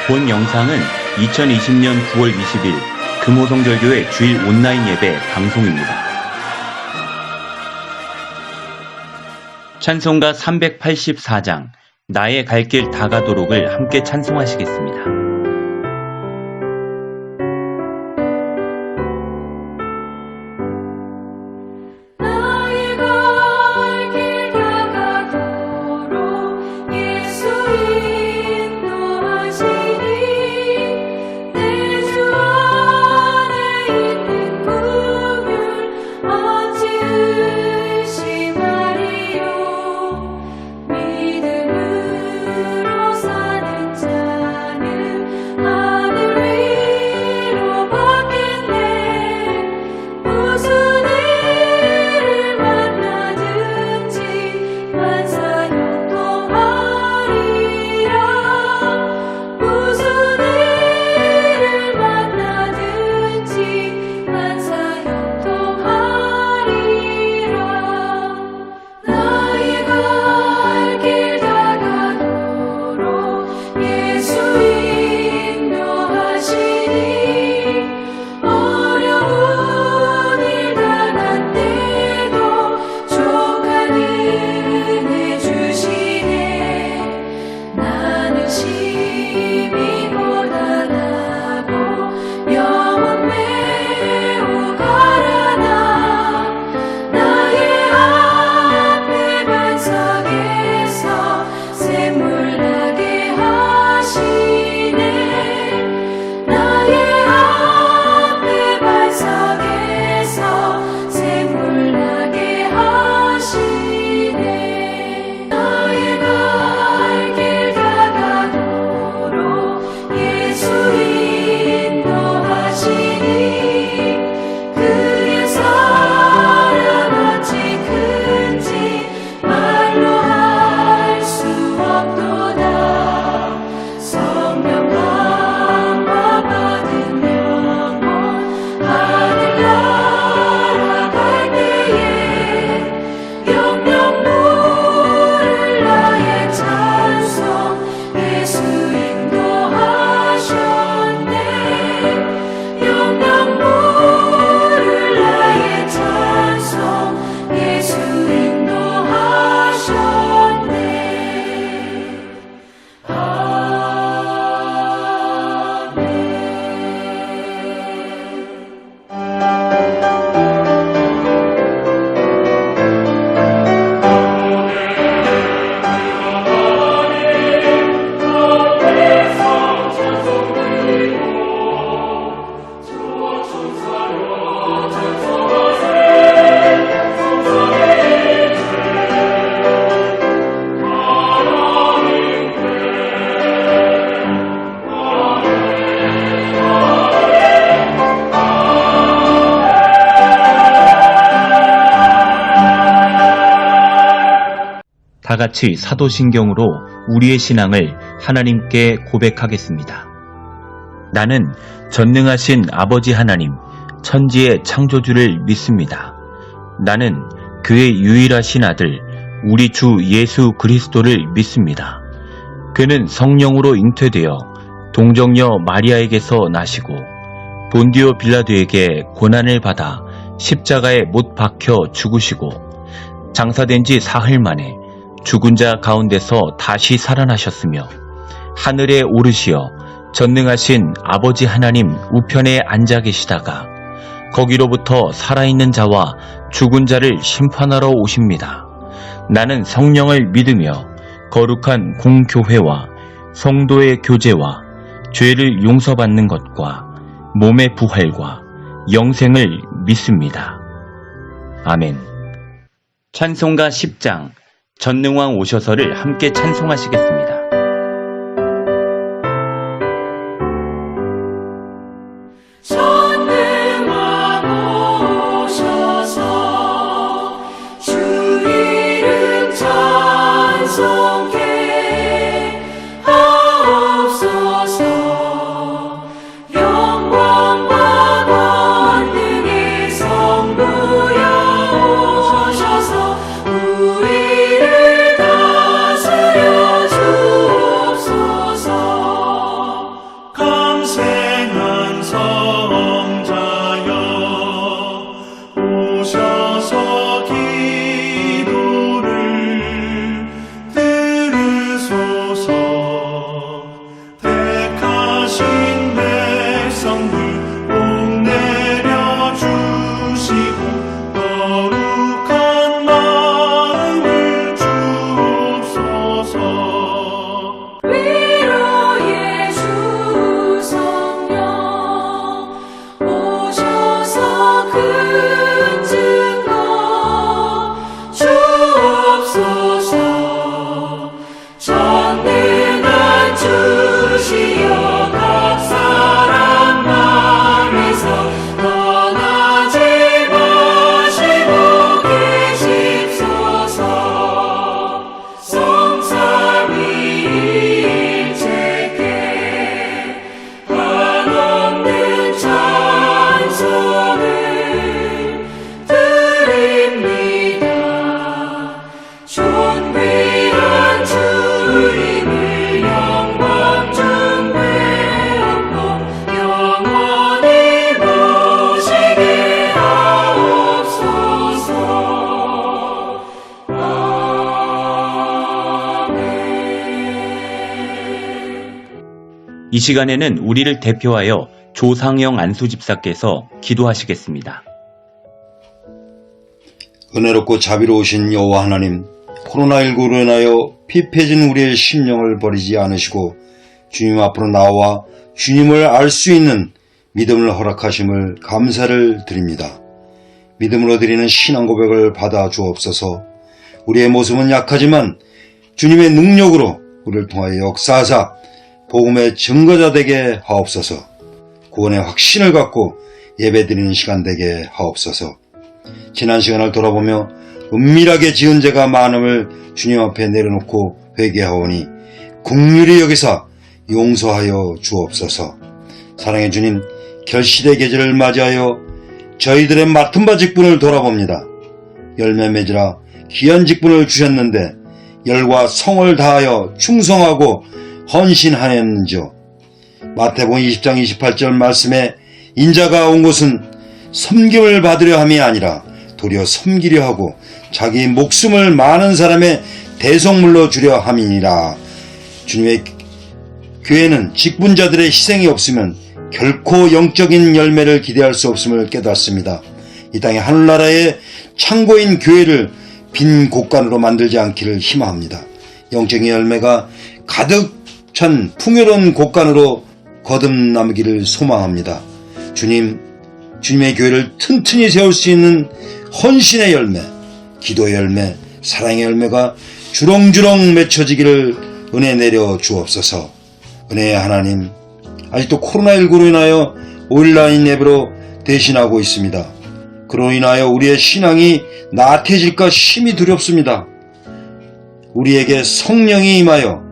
본 영상은 2020년 9월 20일 금호성절교회 주일 온라인 예배 방송입니다. 찬송가 384장 나의 갈 길 다 가도록을 함께 찬송하시겠습니다. 다 같이 사도신경으로 우리의 신앙을 하나님께 고백하겠습니다. 나는 전능하신 아버지 하나님, 천지의 창조주를 믿습니다. 나는 그의 유일하신 아들, 우리 주 예수 그리스도를 믿습니다. 그는 성령으로 잉태되어 동정녀 마리아에게서 나시고 본디오 빌라도에게 고난을 받아 십자가에 못 박혀 죽으시고 장사된 지 사흘 만에 죽은 자 가운데서 다시 살아나셨으며 하늘에 오르시어 전능하신 아버지 하나님 우편에 앉아 계시다가 거기로부터 살아있는 자와 죽은 자를 심판하러 오십니다. 나는 성령을 믿으며 거룩한 공교회와 성도의 교제와 죄를 용서받는 것과 몸의 부활과 영생을 믿습니다. 아멘. 찬송가 10장 전능왕 오셔서를 함께 찬송하시겠습니다. 전능왕 오셔서 주 이름 찬송케 하옵소서. 영광과 권능의 성부여 오셔서 우리를 다스려 주 이 시간에는 우리를 대표하여 조상영 안수집사께서 기도하시겠습니다. 은혜롭고 자비로우신 여호와 하나님, 코로나19로 인하여 피폐해진 우리의 심령을 버리지 않으시고 주님 앞으로 나와 주님을 알 수 있는 믿음을 허락하심을 감사를 드립니다. 믿음으로 드리는 신앙 고백을 받아 주옵소서. 우리의 모습은 약하지만 주님의 능력으로 우리를 통하여 역사하사 복음의 증거자 되게 하옵소서. 구원의 확신을 갖고 예배드리는 시간 되게 하옵소서. 지난 시간을 돌아보며 은밀하게 지은 죄가 많음을 주님 앞에 내려놓고 회개하오니 긍휼히 여기사 용서하여 주옵소서. 사랑의 주님, 결실의 계절을 맞이하여 저희들의 맡은 바 직분을 돌아봅니다. 열매 맺으라 귀한 직분을 주셨는데 열과 성을 다하여 충성하고 헌신하였는지요. 마태복음 20장 28절 말씀에 인자가 온 곳은 섬김을 받으려 함이 아니라 도리어 섬기려 하고 자기 목숨을 많은 사람의 대속물로 주려 함이니라. 주님의 교회는 직분자들의 희생이 없으면 결코 영적인 열매를 기대할 수 없음을 깨닫습니다. 이 땅의 하늘나라의 창고인 교회를 빈 곳간으로 만들지 않기를 희망합니다. 영적인 열매가 가득 찬 풍요로운 곳간으로 거듭남기를 소망합니다. 주님의 교회를 튼튼히 세울 수 있는 헌신의 열매, 기도의 열매, 사랑의 열매가 주렁주렁 맺혀지기를 은혜 내려 주옵소서. 은혜의 하나님, 아직도 코로나19로 인하여 온라인 예배로 대신하고 있습니다. 그로 인하여 우리의 신앙이 나태해질까 심히 두렵습니다. 우리에게 성령이 임하여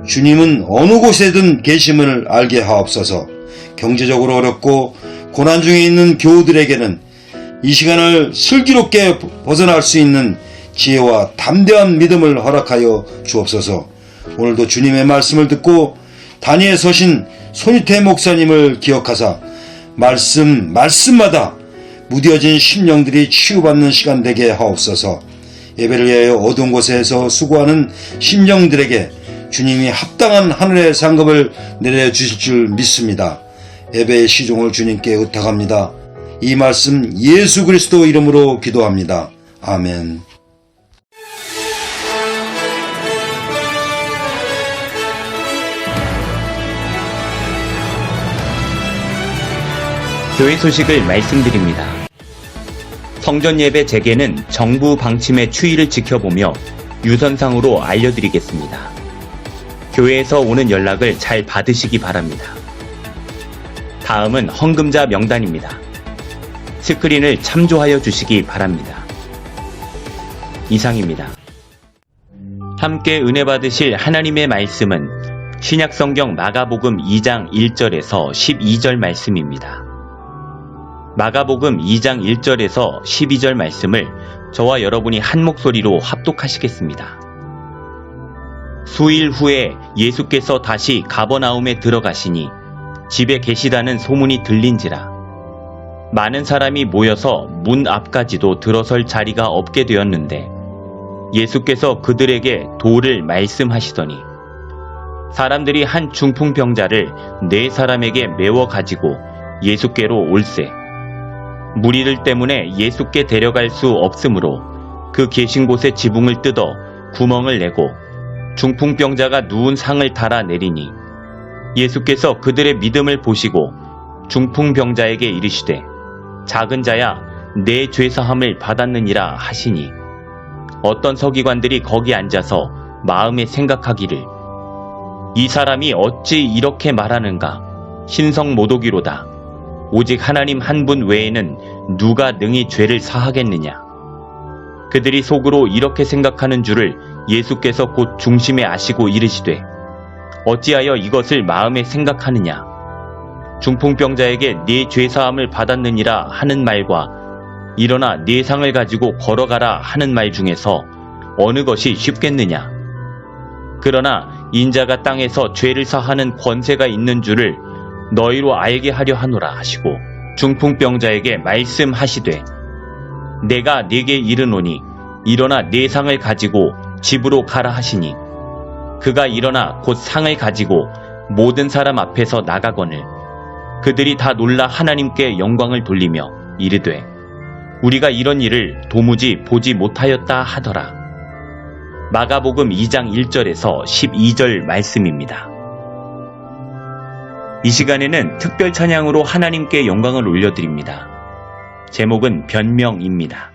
주님은 어느 곳에든 계심을 알게 하옵소서. 경제적으로 어렵고 고난 중에 있는 교우들에게는 이 시간을 슬기롭게 벗어날 수 있는 지혜와 담대한 믿음을 허락하여 주옵소서. 오늘도 주님의 말씀을 듣고 단위에 서신 손희태 목사님을 기억하사 말씀마다 무뎌진 심령들이 치유받는 시간 되게 하옵소서. 예배를 위하여 어두운 곳에서 수고하는 심령들에게 주님이 합당한 하늘의 상급을 내려주실 줄 믿습니다. 예배의 시종을 주님께 의탁합니다. 이 말씀 예수 그리스도 이름으로 기도합니다. 아멘. 교회 소식을 말씀드립니다. 성전 예배 재개는 정부 방침의 추이를 지켜보며 유선상으로 알려드리겠습니다. 교회에서 오는 연락을 잘 받으시기 바랍니다. 다음은 헌금자 명단입니다. 스크린을 참조하여 주시기 바랍니다. 이상입니다. 함께 은혜 받으실 하나님의 말씀은 신약성경 마가복음 2장 1절에서 12절 말씀입니다. 마가복음 2장 1절에서 12절 말씀을 저와 여러분이 한 목소리로 합독하시겠습니다. 수일 후에 예수께서 다시 가버나움에 들어가시니 집에 계시다는 소문이 들린지라 많은 사람이 모여서 문 앞까지도 들어설 자리가 없게 되었는데 예수께서 그들에게 도를 말씀하시더니 사람들이 한 중풍병자를 4사람에게 메워 가지고 예수께로 올세 무리들 때문에 예수께 데려갈 수 없으므로 그 계신 곳에 지붕을 뜯어 구멍을 내고 중풍병자가 누운 상을 달아 내리니 예수께서 그들의 믿음을 보시고 중풍병자에게 이르시되 작은 자야 내 죄사함을 받았느니라 하시니 어떤 서기관들이 거기 앉아서 마음에 생각하기를 이 사람이 어찌 이렇게 말하는가 신성모독이로다. 오직 하나님 한 분 외에는 누가 능히 죄를 사하겠느냐. 그들이 속으로 이렇게 생각하는 줄을 예수께서 곧 중심에 아시고 이르시되 어찌하여 이것을 마음에 생각하느냐. 중풍병자에게 네 죄사함을 받았느니라 하는 말과 일어나 네 상을 가지고 걸어가라 하는 말 중에서 어느 것이 쉽겠느냐. 그러나 인자가 땅에서 죄를 사하는 권세가 있는 줄을 너희로 알게 하려 하노라 하시고 중풍병자에게 말씀하시되 내가 네게 이르노니 일어나 네 상을 가지고 집으로 가라 하시니 그가 일어나 곧 상을 가지고 모든 사람 앞에서 나가거늘 그들이 다 놀라 하나님께 영광을 돌리며 이르되 우리가 이런 일을 도무지 보지 못하였다 하더라. 마가복음 2장 1절에서 12절 말씀입니다. 이 시간에는 특별 찬양으로 하나님께 영광을 올려드립니다. 제목은 변명입니다.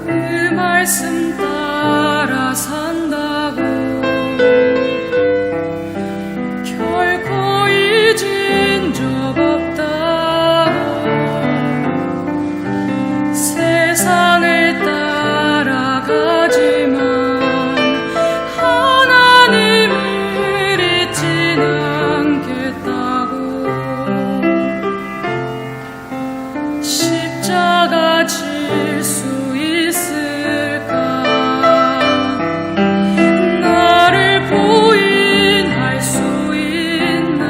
그 말씀 따라 산다고 결코 잊은 적 없다고 세상을 따라가지만 하나님을 잊진 않겠다고 십자가 질 수 있을까 나를 부인할 수 있나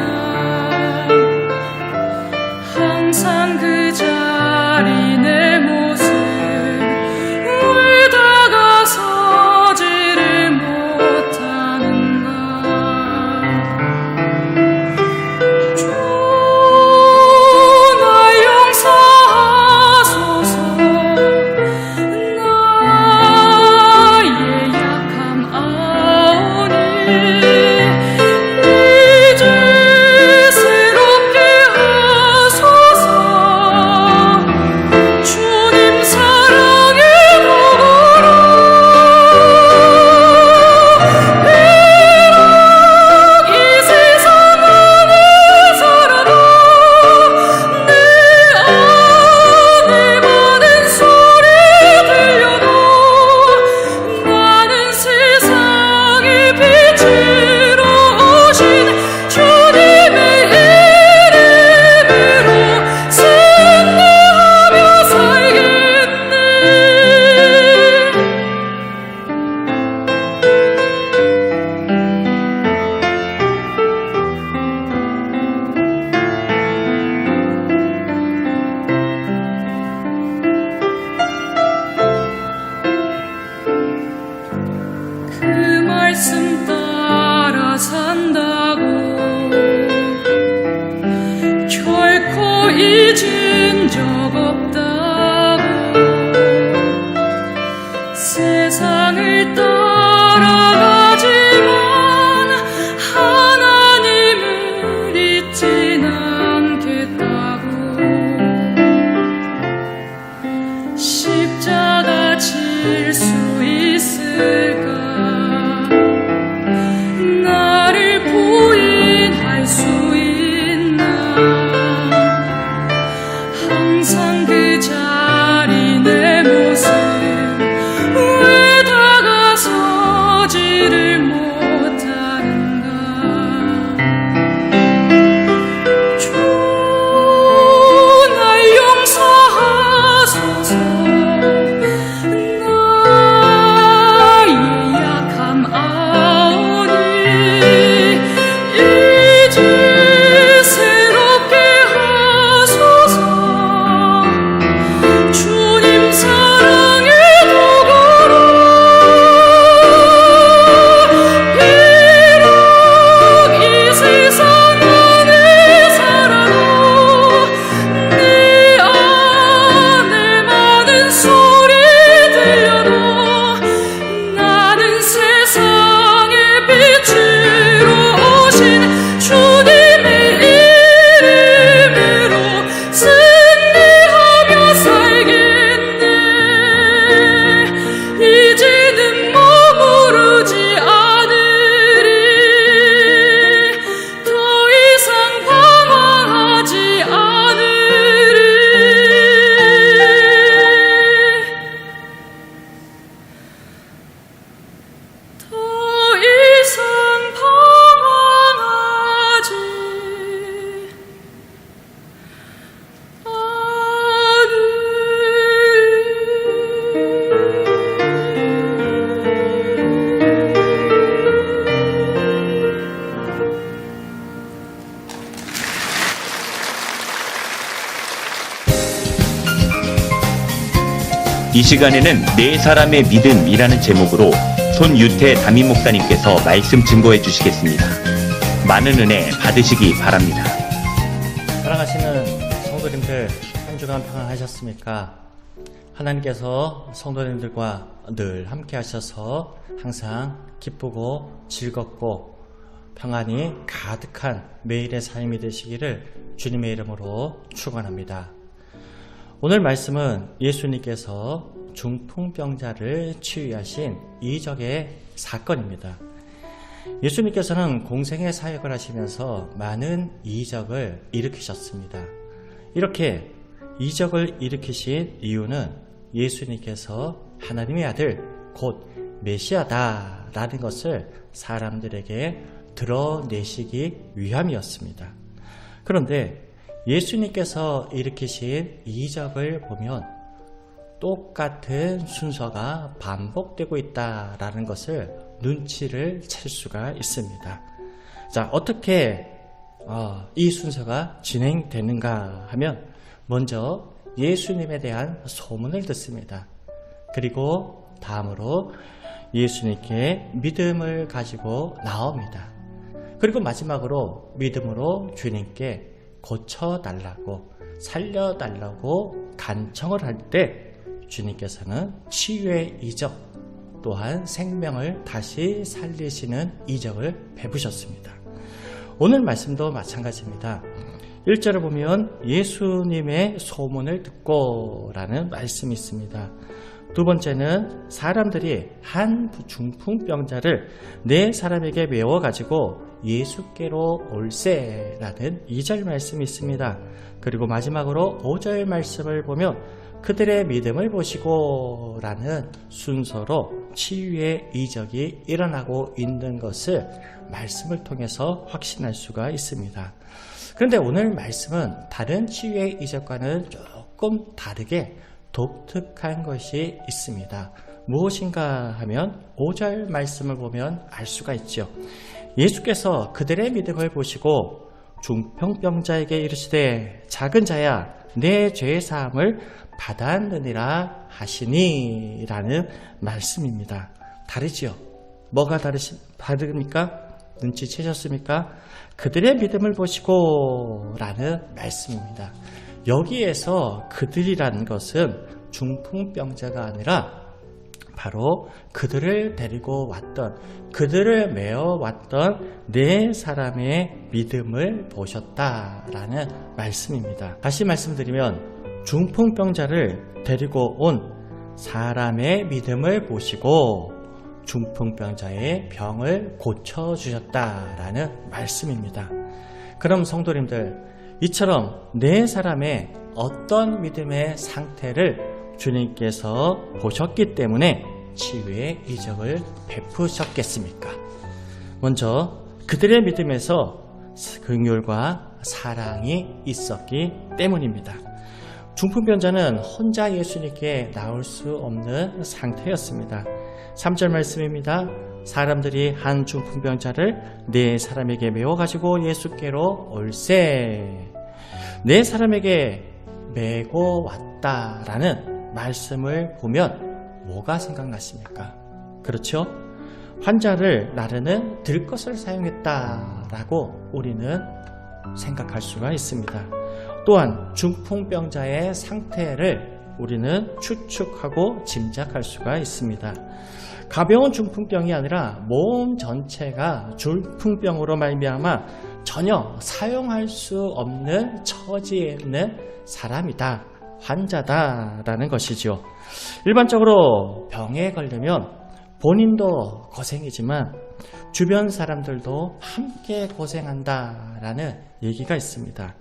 항상 그 자리 내 모습 왜 다가서지를 못하는가 주 날 용서하소서 나의 약함 아오니 이제 새롭게 하소서 주님 사랑의 도구로 비록 이 세상 안에 살아도 내 안에 많은 소리 들려도 나는 세상의 빛으로 오신 주님의 이름으로 승리하며 살겠네. 그 말씀 따라 산다고 결코 잊은 적 없다고 세상을 따라가지만 하나님을 잊진 않겠다고 십자가 질 수 있을까 나를 부인할 수 있나 항상 그 자리 내 모습 왜 다가서지를 이 시간에는 네 사람의 믿음이라는 제목으로 손유태 담임 목사님께서 말씀 증거해 주시겠습니다. 많은 은혜 받으시기 바랍니다. 사랑하시는 성도님들, 한 주간 평안하셨습니까? 하나님께서 성도님들과 늘 함께 하셔서 항상 기쁘고 즐겁고 평안이 가득한 매일의 삶이 되시기를 주님의 이름으로 축원합니다. 오늘 말씀은 예수님께서 중풍병자를 치유하신 이적의 사건입니다. 예수님께서는 공생의 사역을 하시면서 많은 이적을 일으키셨습니다. 이렇게 이적을 일으키신 이유는 예수님께서 하나님의 아들 곧 메시아다라는 것을 사람들에게 드러내시기 위함이었습니다. 그런데 예수님께서 일으키신 이적을 보면 똑같은 순서가 반복되고 있다라는 것을 눈치를 챌 수가 있습니다. 자, 어떻게 이 순서가 진행되는가 하면 먼저 예수님에 대한 소문을 듣습니다. 그리고 다음으로 예수님께 믿음을 가지고 나옵니다. 그리고 마지막으로 믿음으로 주님께 고쳐달라고 살려달라고 간청을 할 때 주님께서는 치유의 이적 또한 생명을 다시 살리시는 이적을 베푸셨습니다. 오늘 말씀도 마찬가지입니다. 1절을 보면 예수님의 소문을 듣고 라는 말씀이 있습니다. 두 번째는 사람들이 한 중풍병자를 네 사람에게 메워가지고 예수께로 올세라는 2절 말씀이 있습니다. 그리고 마지막으로 5절 말씀을 보면 그들의 믿음을 보시고 라는 순서로 치유의 이적이 일어나고 있는 것을 말씀을 통해서 확신할 수가 있습니다. 그런데 오늘 말씀은 다른 치유의 이적과는 조금 다르게 독특한 것이 있습니다. 무엇인가 하면 5절 말씀을 보면 알 수가 있죠. 예수께서 그들의 믿음을 보시고 중풍병자에게 이르시되 작은 자야 내 죄 사함을 받았느니라 하시니 라는 말씀입니다. 다르지요? 뭐가 다릅니까? 눈치채셨습니까? 그들의 믿음을 보시고 라는 말씀입니다. 여기에서 그들이라는 것은 중풍병자가 아니라 바로 그들을 데리고 왔던, 그들을 메어왔던 네 사람의 믿음을 보셨다라는 말씀입니다. 다시 말씀드리면 중풍병자를 데리고 온 사람의 믿음을 보시고 중풍병자의 병을 고쳐주셨다라는 말씀입니다. 그럼 성도님들, 이처럼 네 사람의 어떤 믿음의 상태를 주님께서 보셨기 때문에 치유의 이적을 베푸셨겠습니까? 먼저 그들의 믿음에서 긍휼과 사랑이 있었기 때문입니다. 중풍병자는 혼자 예수님께 나올 수 없는 상태였습니다. 3절 말씀입니다. 사람들이 한 중풍병자를 네 사람에게 메워가지고 예수께로 올세. 네 사람에게 메고 왔다라는 말씀을 보면 뭐가 생각나십니까? 그렇죠? 환자를 나르는 들것을 사용했다라고 우리는 생각할 수가 있습니다. 또한 중풍병자의 상태를 우리는 추측하고 짐작할 수가 있습니다. 가벼운 중풍병이 아니라 몸 전체가 중풍병으로 말미암아 전혀 사용할 수 없는 처지에 있는 사람이다, 환자다라는 것이죠. 일반적으로 병에 걸리면 본인도 고생이지만 주변 사람들도 함께 고생한다라는 얘기가 있습니다.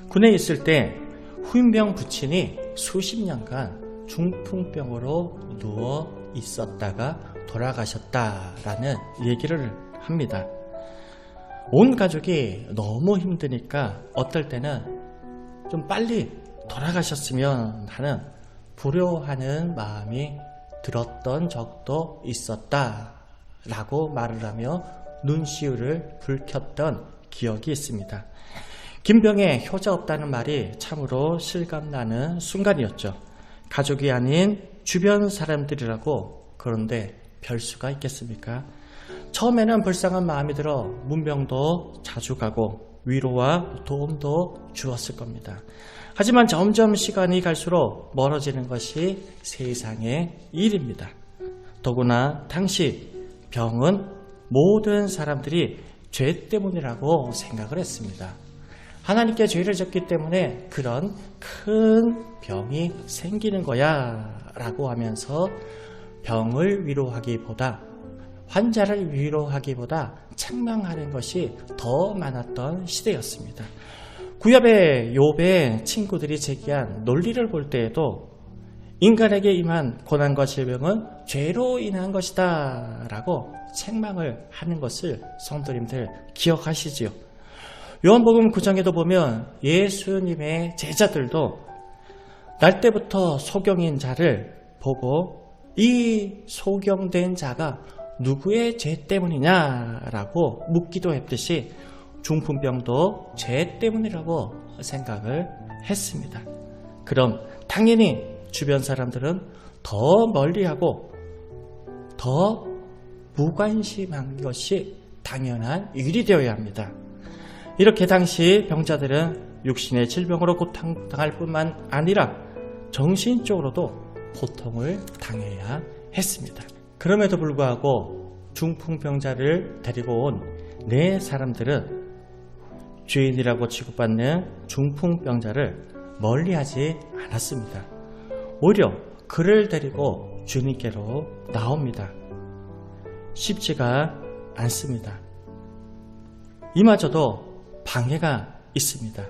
군에 있을 때 후임병 부친이 수십 년간 중풍병으로 누워 있었다가 돌아가셨다라는 얘기를 합니다. 온 가족이 너무 힘드니까 어떨 때는 좀 빨리 돌아가셨으면 하는 불효하는 마음이 들었던 적도 있었다라고 말을 하며 눈시울을 붉혔던 기억이 있습니다. 김병에 효자 없다는 말이 참으로 실감나는 순간이었죠. 가족이 아닌 주변 사람들이라고 그런데 별 수가 있겠습니까? 처음에는 불쌍한 마음이 들어 문병도 자주 가고 위로와 도움도 주었을 겁니다. 하지만 점점 시간이 갈수록 멀어지는 것이 세상의 일입니다. 더구나 당시 병은 모든 사람들이 죄 때문이라고 생각을 했습니다. 하나님께 죄를 졌기 때문에 그런 큰 병이 생기는 거야 라고 하면서 병을 위로하기보다, 환자를 위로하기보다 책망하는 것이 더 많았던 시대였습니다. 구약의 욥의 친구들이 제기한 논리를 볼 때에도 인간에게 임한 고난과 질병은 죄로 인한 것이다 라고 책망을 하는 것을 성도님들 기억하시지요. 요한복음 9장에도 보면 예수님의 제자들도 날 때부터 소경인 자를 보고 이 소경된 자가 누구의 죄 때문이냐라고 묻기도 했듯이 중풍병도 죄 때문이라고 생각을 했습니다. 그럼 당연히 주변 사람들은 더 멀리하고 더 무관심한 것이 당연한 일이 되어야 합니다. 이렇게 당시 병자들은 육신의 질병으로 고통당할 뿐만 아니라 정신적으로도 고통을 당해야 했습니다. 그럼에도 불구하고 중풍병자를 데리고 온 네 사람들은 죄인이라고 취급받는 중풍병자를 멀리하지 않았습니다. 오히려 그를 데리고 주님께로 나옵니다. 쉽지가 않습니다. 이마저도 방해가 있습니다.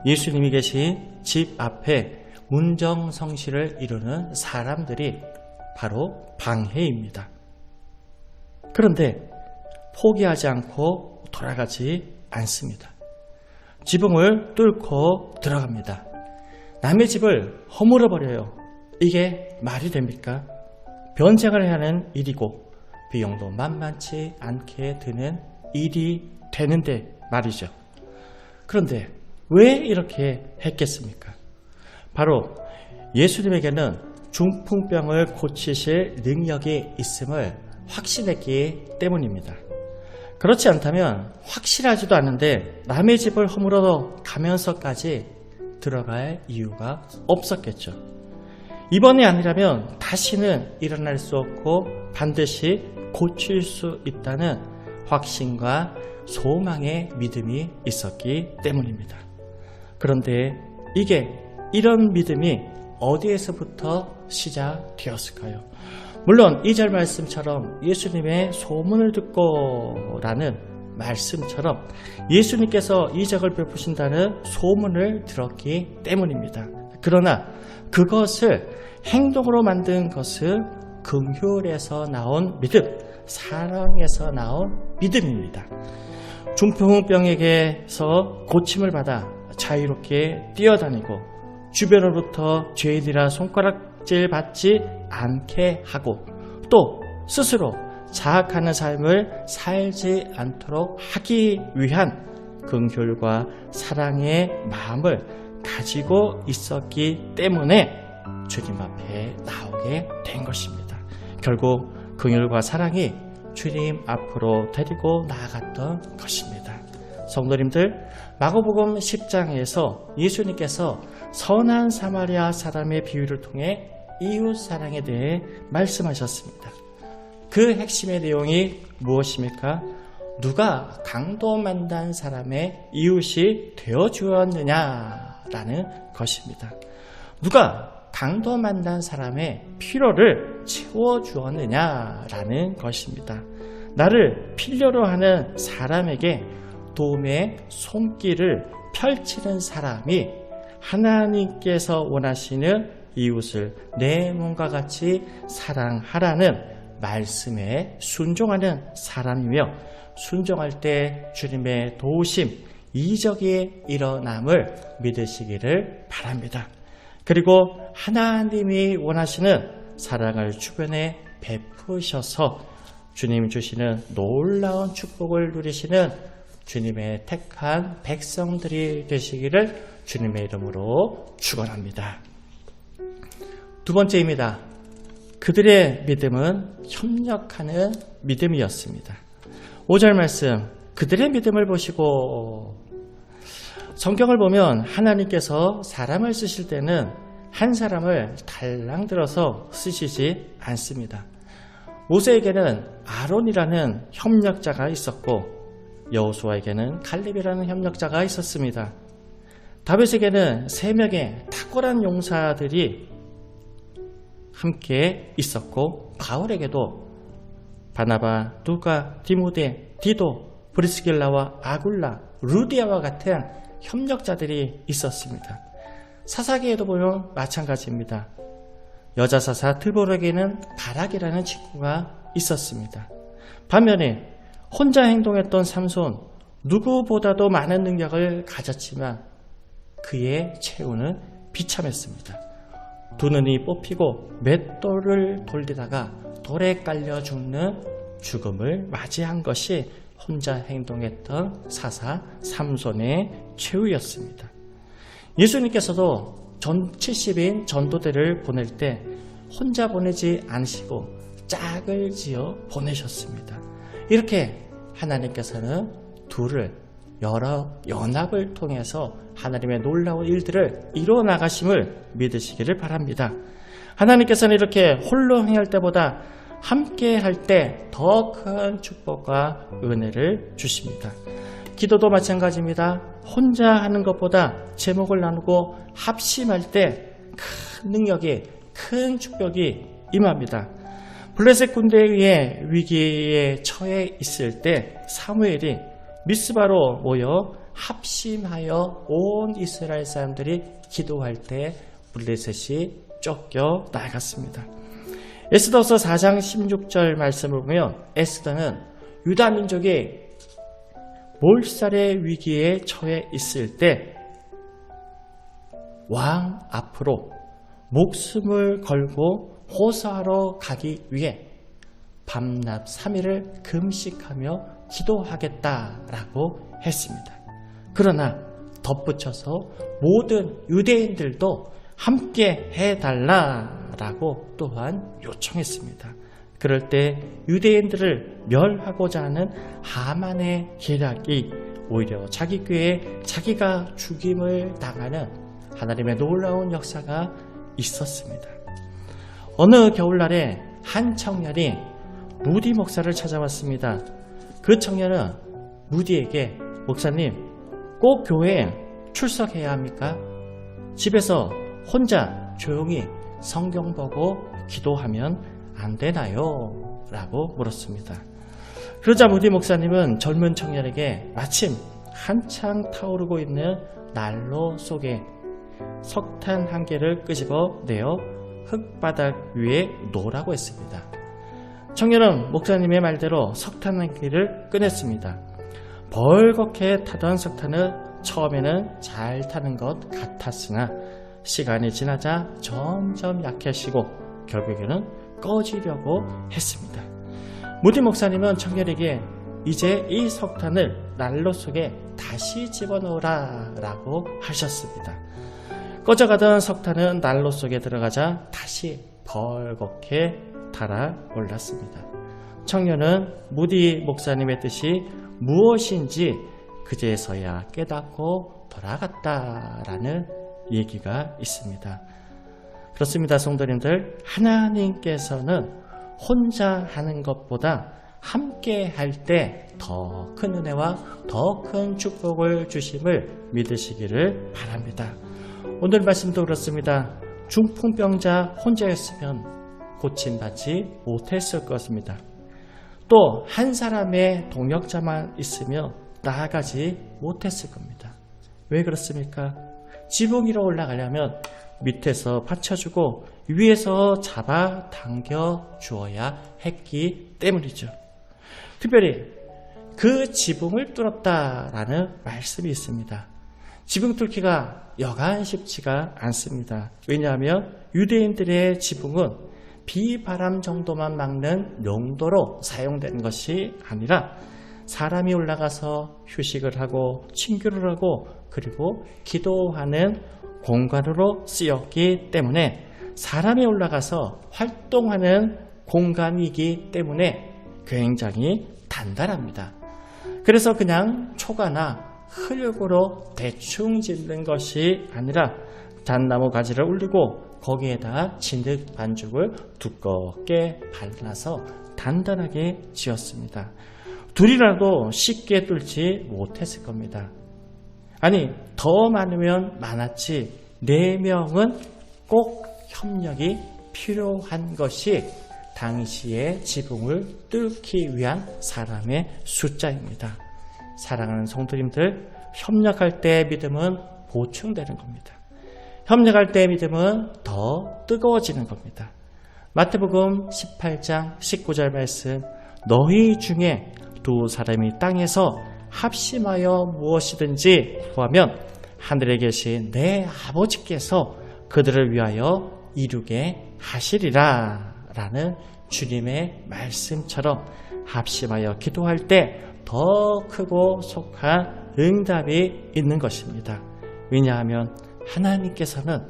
예수님이 계신 집 앞에 문정성시를 이루는 사람들이 바로 방해입니다. 그런데 포기하지 않고 돌아가지 않습니다. 지붕을 뚫고 들어갑니다. 남의 집을 허물어버려요. 이게 말이 됩니까? 변쟁을 해야 하는 일이고 비용도 만만치 않게 드는 일이 되는데 말이죠. 그런데 왜 이렇게 했겠습니까? 바로 예수님에게는 중풍병을 고치실 능력이 있음을 확신했기 때문입니다. 그렇지 않다면 확실하지도 않은데 남의 집을 허물어 가면서까지 들어갈 이유가 없었겠죠. 이번이 아니라면 다시는 일어날 수 없고 반드시 고칠 수 있다는 확신과 소망의 믿음이 있었기 때문입니다. 그런데 이런 믿음이 어디에서부터 시작되었을까요? 물론 2절 말씀처럼 예수님의 소문을 듣고 라는 말씀처럼 예수님께서 이적을 베푸신다는 소문을 들었기 때문입니다. 그러나 그것을 행동으로 만든 것은 긍휼에서 나온 믿음, 사랑에서 나온 믿음입니다. 중풍병에게서 고침을 받아 자유롭게 뛰어다니고 주변으로부터 죄인이라 손가락질 받지 않게 하고 또 스스로 자학하는 삶을 살지 않도록 하기 위한 긍휼과 사랑의 마음을 가지고 있었기 때문에 주님 앞에 나오게 된 것입니다. 결국 긍휼과 사랑이 주님 앞으로 데리고 나아갔던 것입니다. 성도님들, 마가복음 10장에서 예수님께서 선한 사마리아 사람의 비유를 통해 이웃사랑에 대해 말씀하셨습니다. 그 핵심의 내용이 무엇입니까? 누가 강도만단 사람의 이웃이 되어주었느냐라는 것입니다. 누가 강도만단 사람의 필요를 채워주었느냐라는 것입니다. 나를 필요로 하는 사람에게 도움의 손길을 펼치는 사람이 하나님께서 원하시는 이웃을 내 몸과 같이 사랑하라는 말씀에 순종하는 사람이며 순종할 때 주님의 도우심, 이적이 일어남을 믿으시기를 바랍니다. 그리고 하나님이 원하시는 사랑을 주변에 베푸셔서 주님 주시는 놀라운 축복을 누리시는 주님의 택한 백성들이 되시기를 주님의 이름으로 축원합니다. 두 번째입니다. 그들의 믿음은 협력하는 믿음이었습니다. 5절 말씀, 그들의 믿음을 보시고. 성경을 보면 하나님께서 사람을 쓰실 때는 한 사람을 달랑 들어서 쓰시지 않습니다. 모세에게는 아론이라는 협력자가 있었고 여호수아에게는 갈렙이라는 협력자가 있었습니다. 다윗에게는 3명의 탁월한 용사들이 함께 있었고 바울에게도 바나바, 누가, 디모데, 디도, 브리스길라와 아굴라, 루디아와 같은 협력자들이 있었습니다. 사사기에도 보면 마찬가지입니다. 여자 사사 드보락에는 바락이라는 친구가 있었습니다. 반면에 혼자 행동했던 삼손, 누구보다도 많은 능력을 가졌지만 그의 최후는 비참했습니다. 두 눈이 뽑히고 맷돌을 돌리다가 돌에 깔려 죽는 죽음을 맞이한 것이 혼자 행동했던 사사 삼손의 최후였습니다. 예수님께서도 전 70인 전도대를 보낼 때 혼자 보내지 않으시고 짝을 지어 보내셨습니다. 이렇게 하나님께서는 둘을 여러 연합을 통해서 하나님의 놀라운 일들을 이루어 나가심을 믿으시기를 바랍니다. 하나님께서는 이렇게 홀로 행할 때보다 함께 할 때 더 큰 축복과 은혜를 주십니다. 기도도 마찬가지입니다. 혼자 하는 것보다 제목을 나누고 합심할 때 큰 능력이, 큰 축복이 임합니다. 블레셋 군대에 의해 위기에 처해 있을 때 사무엘이 미스바로 모여 합심하여 온 이스라엘 사람들이 기도할 때 블레셋이 쫓겨 나갔습니다. 에스더서 4장 16절 말씀을 보면 에스더는 유다 민족이 몰살의 위기에 처해 있을 때 왕 앞으로 목숨을 걸고 호소하러 가기 위해 밤낮 3일을 금식하며 기도하겠다라고 했습니다. 그러나 덧붙여서 모든 유대인들도 함께 해달라라고 또한 요청했습니다. 그럴 때 유대인들을 멸하고자 하는 하만의 계략이 오히려 자기 꾀에 자기가 죽임을 당하는 하나님의 놀라운 역사가 있었습니다. 어느 겨울날에 한 청년이 무디 목사를 찾아왔습니다. 그 청년은 무디에게 목사님, 꼭 교회에 출석해야 합니까? 집에서 혼자 조용히 성경 보고 기도하면 안 되나요? 라고 물었습니다. 그러자 무디 목사님은 젊은 청년에게 마침 한창 타오르고 있는 난로 속에 석탄 한 개를 끄집어 내어 흙바닥 위에 놓으라고 했습니다. 청년은 목사님의 말대로 석탄 한 개를 꺼냈습니다. 벌겋게 타던 석탄은 처음에는 잘 타는 것 같았으나 시간이 지나자 점점 약해지고 결국에는 꺼지려고 했습니다. 무디 목사님은 청년에게 이제 이 석탄을 난로 속에 다시 집어넣으라 라고 하셨습니다. 꺼져가던 석탄은 난로 속에 들어가자 다시 벌겋게 달아올랐습니다. 청년은 무디 목사님의 뜻이 무엇인지 그제서야 깨닫고 돌아갔다라는 얘기가 있습니다. 그렇습니다. 성도님들, 하나님께서는 혼자 하는 것보다 함께 할 때 더 큰 은혜와 더 큰 축복을 주심을 믿으시기를 바랍니다. 오늘 말씀도 그렇습니다. 중풍병자 혼자였으면 고침받지 못했을 것입니다. 또 한 사람의 동역자만 있으면 나아가지 못했을 겁니다. 왜 그렇습니까? 지붕 위로 올라가려면 밑에서 받쳐주고 위에서 잡아 당겨 주어야 했기 때문이죠. 특별히 그 지붕을 뚫었다라는 말씀이 있습니다. 지붕 뚫기가 여간 쉽지가 않습니다. 왜냐하면 유대인들의 지붕은 비바람 정도만 막는 용도로 사용된 것이 아니라 사람이 올라가서 휴식을 하고 친교를 하고 그리고 기도하는 공간으로 쓰였기 때문에 사람이 올라가서 활동하는 공간이기 때문에 굉장히 단단합니다. 그래서 그냥 초가나 흙으로 대충 짓는 것이 아니라 잣나무 가지를 올리고 거기에다 진흙 반죽을 두껍게 발라서 단단하게 지었습니다. 둘이라도 쉽게 뚫지 못했을 겁니다. 아니, 더 많으면 많았지 4명은 꼭 협력이 필요한 것이 당시의 지붕을 뚫기 위한 사람의 숫자입니다. 사랑하는 성도님들, 협력할 때 믿음은 보충되는 겁니다. 협력할 때 믿음은 더 뜨거워지는 겁니다. 마태복음 18장 19절 말씀, 너희 중에 2사람이 땅에서 합심하여 무엇이든지 구하면 하늘에 계신 내 아버지께서 그들을 위하여 이루게 하시리라 라는 주님의 말씀처럼 합심하여 기도할 때 더 크고 속한 응답이 있는 것입니다. 왜냐하면 하나님께서는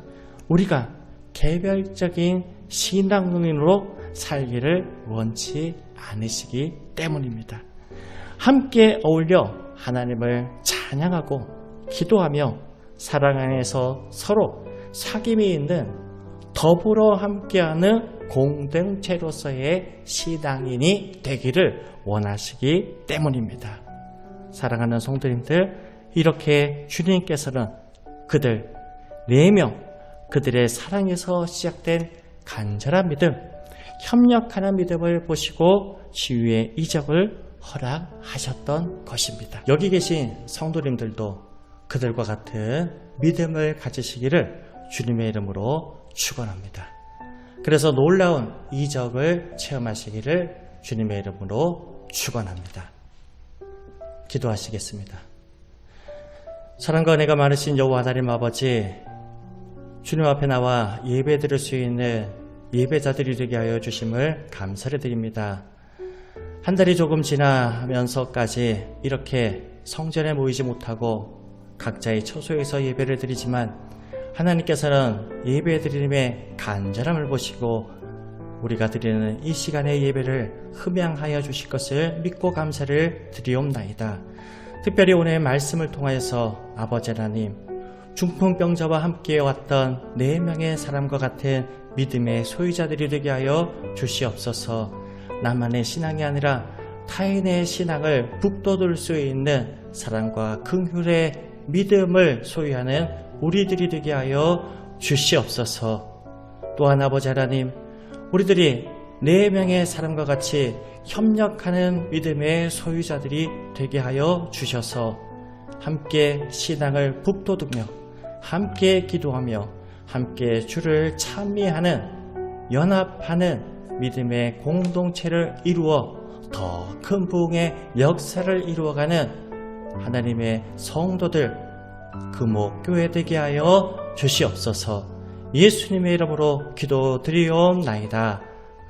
우리가 개별적인 신앙인으로 살기를 원치 않으시기 때문입니다. 함께 어울려 하나님을 찬양하고 기도하며 사랑 안에서 서로 사귐이 있는 더불어 함께하는 공동체로서의 신앙인이 되기를 원하시기 때문입니다. 사랑하는 성도님들, 이렇게 주님께서는 그들 4명, 그들의 사랑에서 시작된 간절한 믿음, 협력하는 믿음을 보시고 치유의 이적을 허락하셨던 것입니다. 여기 계신 성도님들도 그들과 같은 믿음을 가지시기를 주님의 이름으로 축원합니다. 그래서 놀라운 이적을 체험하시기를 주님의 이름으로 축원합니다. 기도하시겠습니다. 사랑과 은혜가 많으신 여호와 하나님 아버지, 주님 앞에 나와 예배 드릴 수 있는 예배자들이 되게 하여 주심을 감사를 드립니다. 한 달이 조금 지나면서까지 이렇게 성전에 모이지 못하고 각자의 처소에서 예배를 드리지만 하나님께서는 예배 드림의 간절함을 보시고 우리가 드리는 이 시간의 예배를 흠양하여 주실 것을 믿고 감사를 드리옵나이다. 특별히 오늘 말씀을 통하여서 아버지 하나님, 중풍병자와 함께 왔던 4명의 사람과 같은 믿음의 소유자들이 되게 하여 주시옵소서. 나만의 신앙이 아니라 타인의 신앙을 북돋을 수 있는 사랑과 긍휼의 믿음을 소유하는 우리들이 되게 하여 주시옵소서. 또한 아버지 하나님, 우리들이 4명의 사람과 같이 협력하는 믿음의 소유자들이 되게 하여 주셔서 함께 신앙을 북돋으며 함께 기도하며 함께 주를 찬미하는 연합하는 믿음의 공동체를 이루어 더 큰 부흥의 역사를 이루어가는 하나님의 성도들 금옥교회 되게 하여 주시옵소서. 예수님의 이름으로 기도드리옵나이다.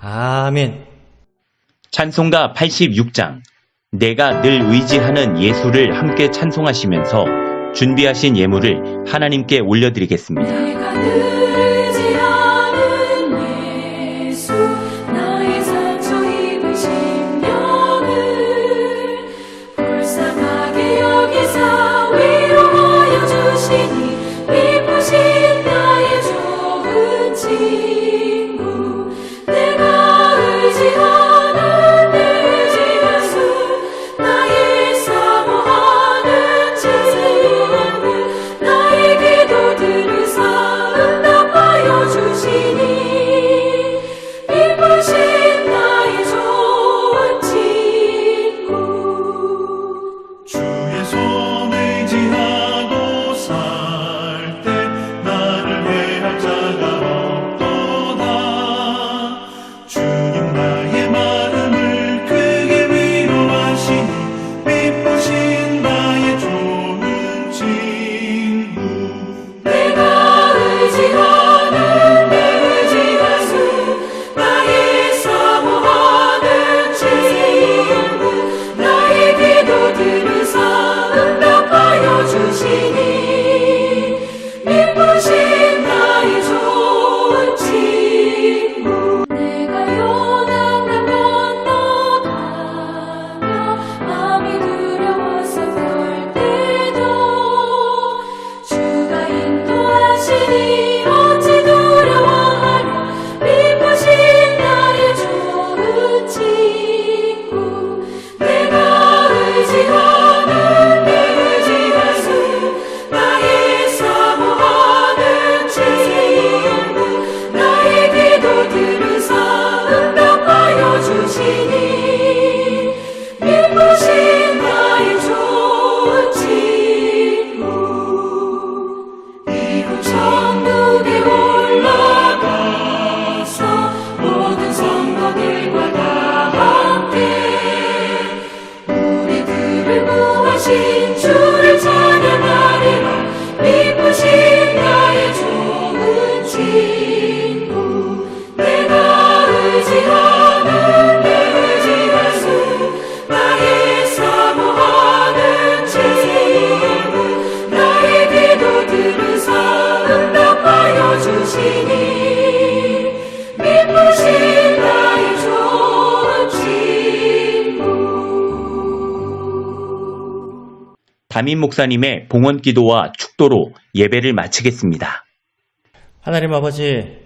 아멘. 찬송가 86장, 내가 늘 의지하는 예수를 함께 찬송하시면서 준비하신 예물을 하나님께 올려드리겠습니다. 내가 늘 의지하는 예수, 나의 상처 입은 심령을 불쌍하게 여기사 위로하여 주시니 기쁘신 나의 좋은 친구. 내가 의지하는 예수, 나의 사모하는 친구. 나의 기도 들으사 응답 담임 목사님의 봉헌 기도와 축도로 예배를 마치겠습니다. 하나님 아버지,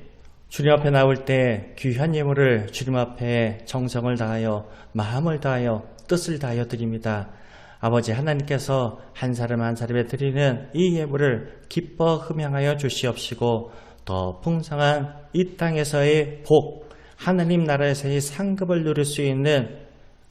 주님 앞에 나올 때 귀한 예물을 주님 앞에 정성을 다하여 마음을 다하여 뜻을 다하여 드립니다. 아버지 하나님께서 한 사람 한 사람에 드리는 이 예물을 기뻐 흠양하여 주시옵시고 더 풍성한 이 땅에서의 복, 하나님 나라에서의 상급을 누릴 수 있는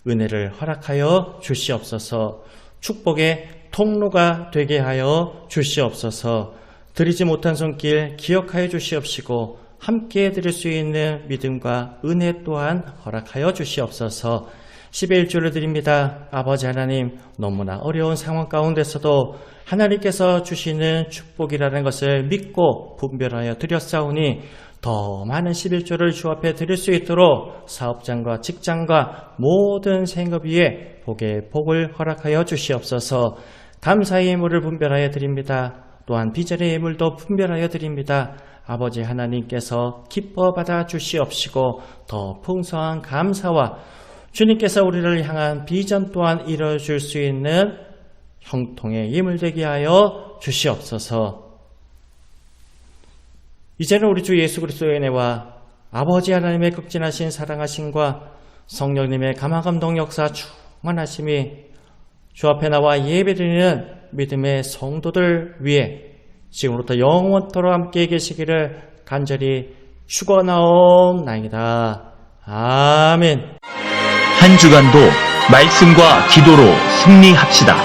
은혜를 허락하여 주시옵소서. 축복의 통로가 되게 하여 주시옵소서. 드리지 못한 손길 기억하여 주시옵시고 함께 드릴 수 있는 믿음과 은혜 또한 허락하여 주시옵소서. 11조를 드립니다. 아버지 하나님, 너무나 어려운 상황 가운데서도 하나님께서 주시는 축복이라는 것을 믿고 분별하여 드렸사오니 더 많은 11조를 주 앞에 드릴 수 있도록 사업장과 직장과 모든 생업 위에 복의 복을 허락하여 주시옵소서. 감사의 예물을 분별하여 드립니다. 또한 비전의 예물도 분별하여 드립니다. 아버지 하나님께서 기뻐 받아 주시옵시고 더 풍성한 감사와 주님께서 우리를 향한 비전 또한 이루어줄 수 있는 형통의 예물 되게 하여 주시옵소서. 이제는 우리 주 예수 그리스도의 은혜와 아버지 하나님의 극진하신 사랑하심과 성령님의 감화감동 역사 충만하심이 주 앞에 나와 예배드리는 믿음의 성도들 위해 지금부터 영원토록 함께 계시기를 간절히 축원하옵나이다. 아멘. 한 주간도 말씀과 기도로 승리합시다.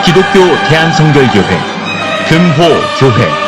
기독교 대한성결교회 금호교회